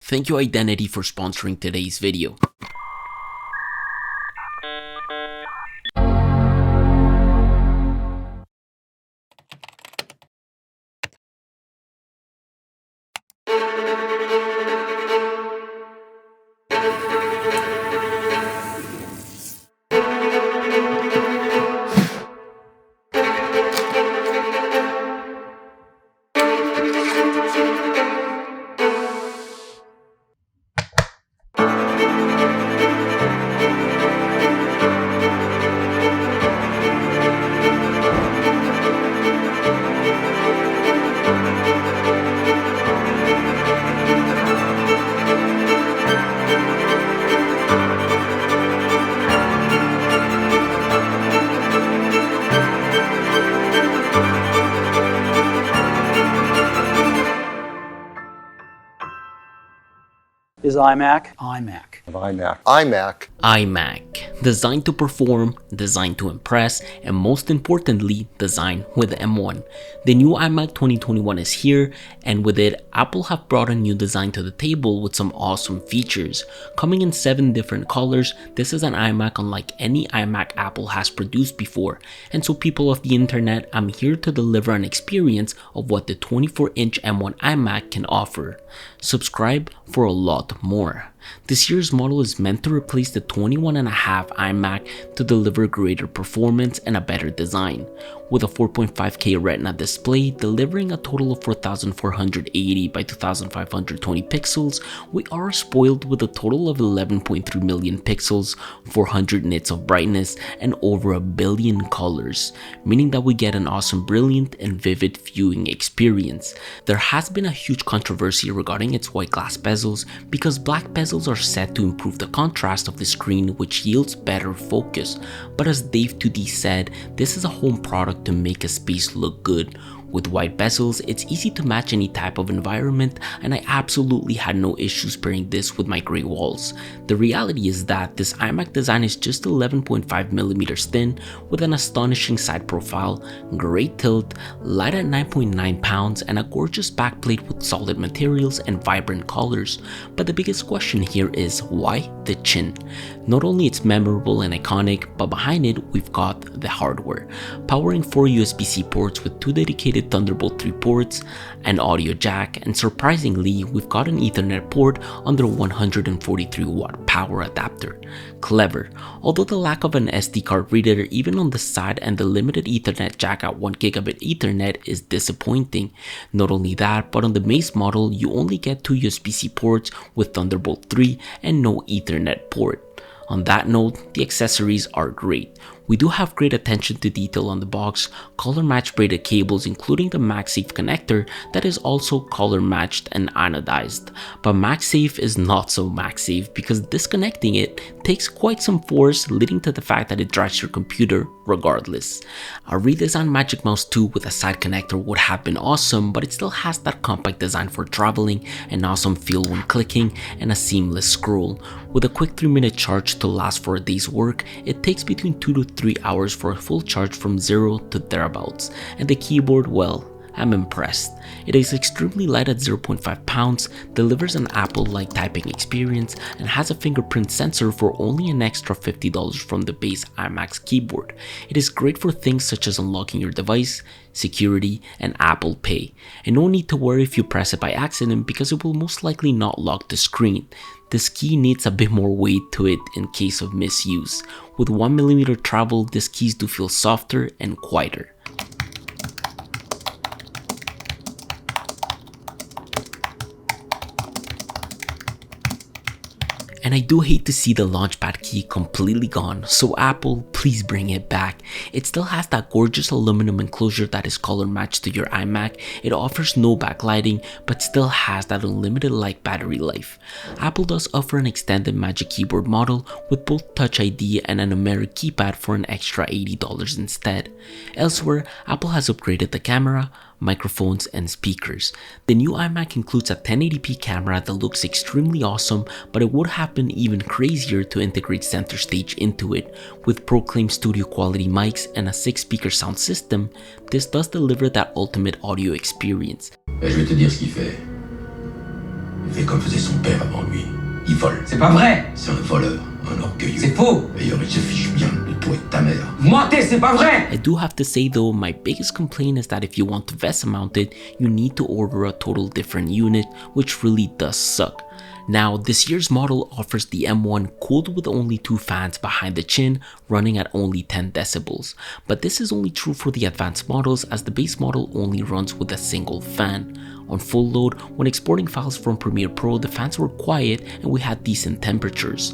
Thank you Identity for sponsoring today's video. Is iMac? iMac. iMac, designed to perform, designed to impress, and most importantly, designed with M1. The new iMac 2021 is here, and with it, Apple have brought a new design to the table with some awesome features. Coming in 7 different colors, this is an iMac unlike any iMac Apple has produced before, and so people of the internet, I'm here to deliver an experience of what the 24-inch M1 iMac can offer. Subscribe for a lot more. This year's model is meant to replace the 21.5 iMac to deliver greater performance and a better design. With a 4.5K Retina display delivering a total of 4480 by 2520 pixels, we are spoiled with a total of 11.3 million pixels, 400 nits of brightness, and over a billion colors, meaning that we get an awesome, brilliant, and vivid viewing experience. There has been a huge controversy regarding its white glass bezels because black bezels are said to improve the contrast of the screen, which yields better focus, but as Dave 2D said, this is a home product to make a space look good. With white bezels, it's easy to match any type of environment, and I absolutely had no issues pairing this with my gray walls. The reality is that this iMac design is just 11.5mm thin with an astonishing side profile, great tilt, light at 9.9 pounds, and a gorgeous backplate with solid materials and vibrant colors. But the biggest question here is, why the chin? Not only it's memorable and iconic, but behind it we've got the hardware, powering 4 USB-C ports with 2 dedicated Thunderbolt 3 ports, an audio jack, and surprisingly we've got an Ethernet port under 143 watt power adapter. Clever, although the lack of an SD card reader even on the side and the limited Ethernet jack at 1 gigabit Ethernet is disappointing. Not only that, but on the base model you only get 2 USB-C ports with Thunderbolt 3 and no Ethernet port. On that note, the accessories are great. We do have great attention to detail on the box, color matched braided cables including the MagSafe connector that is also color matched and anodized. But MagSafe is not so MagSafe because disconnecting it takes quite some force, leading to the fact that it drives your computer regardless. A redesigned Magic Mouse 2 with a side connector would have been awesome, but it still has that compact design for traveling, an awesome feel when clicking, and a seamless scroll. With a quick 3-minute charge to last for a day's work, it takes between 2 to 3 hours for a full charge from 0 to thereabouts, and the keyboard, well, I'm impressed. It is extremely light at 0.5 pounds, delivers an Apple-like typing experience, and has a fingerprint sensor for only an extra $50 from the base iMac's keyboard. It is great for things such as unlocking your device, security, and Apple Pay, and no need to worry if you press it by accident because it will most likely not lock the screen. This key needs a bit more weight to it in case of misuse. With 1mm travel, these keys do feel softer and quieter. And I do hate to see the launchpad key completely gone, so Apple, please bring it back. It still has that gorgeous aluminum enclosure that is color matched to your iMac. It offers no backlighting, but still has that unlimited like battery life. Apple does offer an extended Magic Keyboard model with both Touch ID and a numeric keypad for an extra $80 instead. Elsewhere, Apple has upgraded the camera, microphones, and speakers. The new iMac includes a 1080p camera that looks extremely awesome, but it would have been even crazier to integrate center stage into it. With proclaimed studio quality mics and a 6-speaker sound system, this does deliver that ultimate audio experience. Je vais te dire ce qu'il fait. fait comme faisait son père avant lui. Il vole. C'est pas vrai. C'est un voleur, un orgueilleux. C'est faux. D'ailleurs, il se fiche bien de toi et de ta mère. Vous mentez, c'est pas vrai. I do have to say though, my biggest complaint is that if you want to VESA mount it, you need to order a total different unit, which really does suck. Now, this year's model offers the M1 cooled with only 2 fans behind the chin, running at only 10 decibels. But this is only true for the advanced models, as the base model only runs with a single fan. On full load, when exporting files from Premiere Pro, the fans were quiet and we had decent temperatures.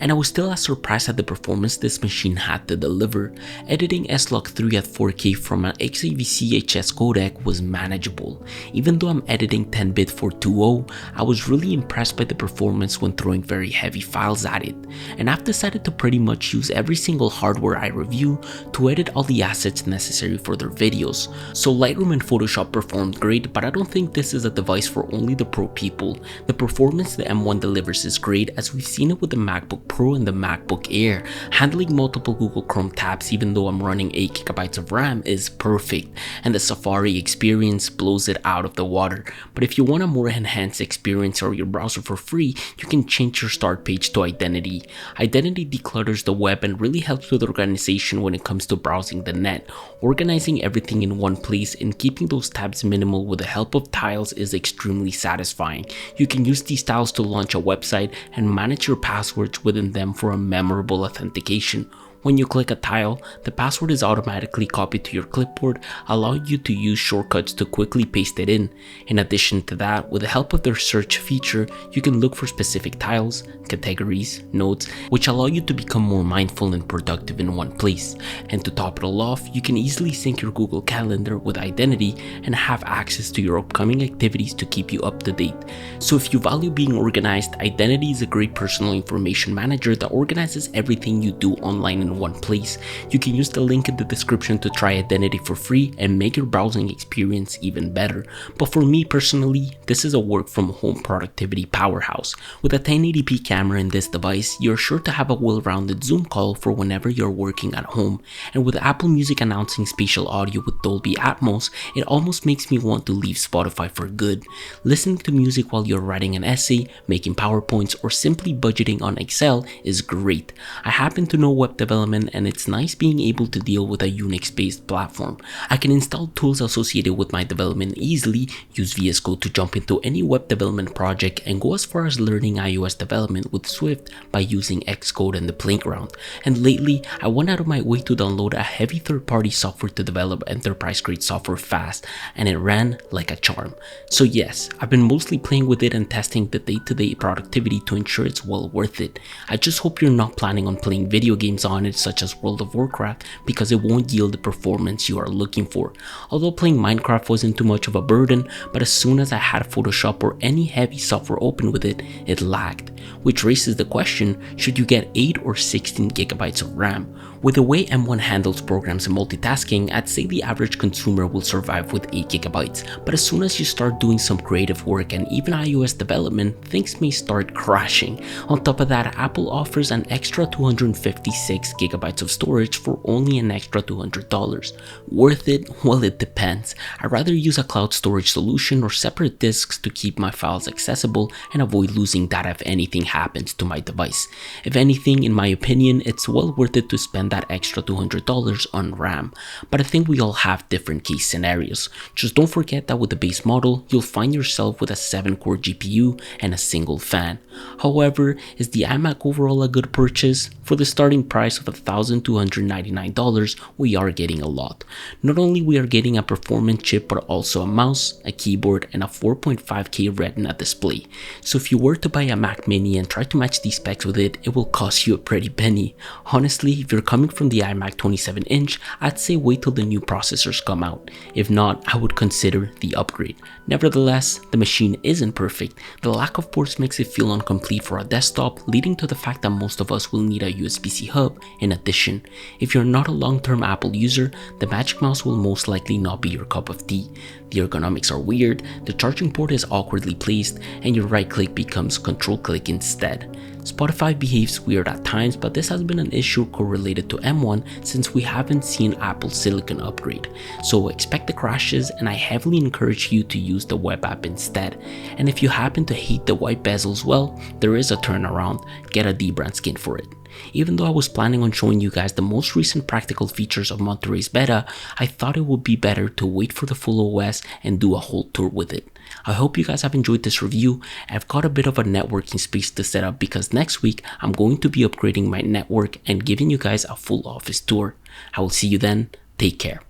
And I was still as surprised at the performance this machine had to deliver. Editing S-Log 3 at 4K from an XAVC HS codec was manageable. Even though I'm editing 10-bit 420, I was really impressed by the performance when throwing very heavy files at it. And I've decided to pretty much use every single hardware I review to edit all the assets necessary for their videos. So Lightroom and Photoshop performed great, but I don't think this is a device for only the pro people. The performance the M1 delivers is great, as we've seen it with the MacBook Pro and the MacBook Air. Handling multiple Google Chrome tabs even though I'm running 8GB of RAM is perfect, and the Safari experience blows it out of the water. But if you want a more enhanced experience or your browser for free, you can change your start page to Identity. Identity declutters the web and really helps with organization when it comes to browsing the net. Organizing everything in one place and keeping those tabs minimal with the help of tiles is extremely satisfying. You can use these tiles to launch a website and manage your passwords within them for a memorable authentication. When you click a tile, the password is automatically copied to your clipboard, allowing you to use shortcuts to quickly paste it in. In addition to that, with the help of their search feature, you can look for specific tiles, categories, notes, which allow you to become more mindful and productive in one place. And to top it all off, you can easily sync your Google Calendar with Identity and have access to your upcoming activities to keep you up to date. So if you value being organized, Identity is a great personal information manager that organizes everything you do online in one place. You can use the link in the description to try Identity for free and make your browsing experience even better. But for me personally, this is a work from home productivity powerhouse. With a 1080p camera in this device, you're sure to have a well-rounded Zoom call for whenever you're working at home. And with Apple Music announcing spatial audio with Dolby Atmos, it almost makes me want to leave Spotify for good. Listening to music while you're writing an essay, making PowerPoints, or simply budgeting on Excel is great. I happen to know web development, and it's nice being able to deal with a Unix-based platform. I can install tools associated with my development easily, use VS Code to jump into any web development project, and go as far as learning iOS development with Swift by using Xcode and the Playground. And lately, I went out of my way to download a heavy third-party software to develop enterprise-grade software fast, and it ran like a charm. So yes, I've been mostly playing with it and testing the day-to-day productivity to ensure it's well worth it. I just hope you're not planning on playing video games on it such as World of Warcraft, because it won't yield the performance you are looking for. Although playing Minecraft wasn't too much of a burden, but as soon as I had Photoshop or any heavy software open with it, it lagged. Which raises the question, should you get 8 or 16GB of RAM? With the way M1 handles programs and multitasking, I'd say the average consumer will survive with 8GB, but as soon as you start doing some creative work and even iOS development, things may start crashing. On top of that, Apple offers an extra 256GB of storage for only an extra $200. Worth it? Well, it depends. I'd rather use a cloud storage solution or separate disks to keep my files accessible and avoid losing data if anything happens to my device. If anything, in my opinion, it's well worth it to spend that extra $200 on RAM, but I think we all have different case scenarios. Just don't forget that with the base model, you'll find yourself with a 7-core GPU and a single fan. However, is the iMac overall a good purchase? For the starting price of $1,299, we are getting a lot. Not only we are getting a performance chip, but also a mouse, a keyboard, and a 4.5K Retina display. So if you were to buy a Mac Mini and try to match these specs with it, it will cost you a pretty penny. Honestly, if you're coming from the iMac 27-inch, I'd say wait till the new processors come out. If not, I would consider the upgrade. Nevertheless, the machine isn't perfect. The lack of ports makes it feel incomplete for a desktop, leading to the fact that most of us will need a USB-C hub in addition. If you're not a long-term Apple user, the Magic Mouse will most likely not be your cup of tea. The ergonomics are weird, the charging port is awkwardly placed, and your right click becomes control click instead. Spotify behaves weird at times, but this has been an issue correlated to M1 since we haven't seen Apple's silicon upgrade. So expect the crashes, and I heavily encourage you to use the web app instead. And if you happen to hate the white bezels, well, there is a turnaround. Get a dbrand skin for it. Even though I was planning on showing you guys the most recent practical features of Monterey's beta, I thought it would be better to wait for the full OS and do a whole tour with it. I hope you guys have enjoyed this review. I've got a bit of a networking space to set up because next week I'm going to be upgrading my network and giving you guys a full office tour. I will see you then. Take care.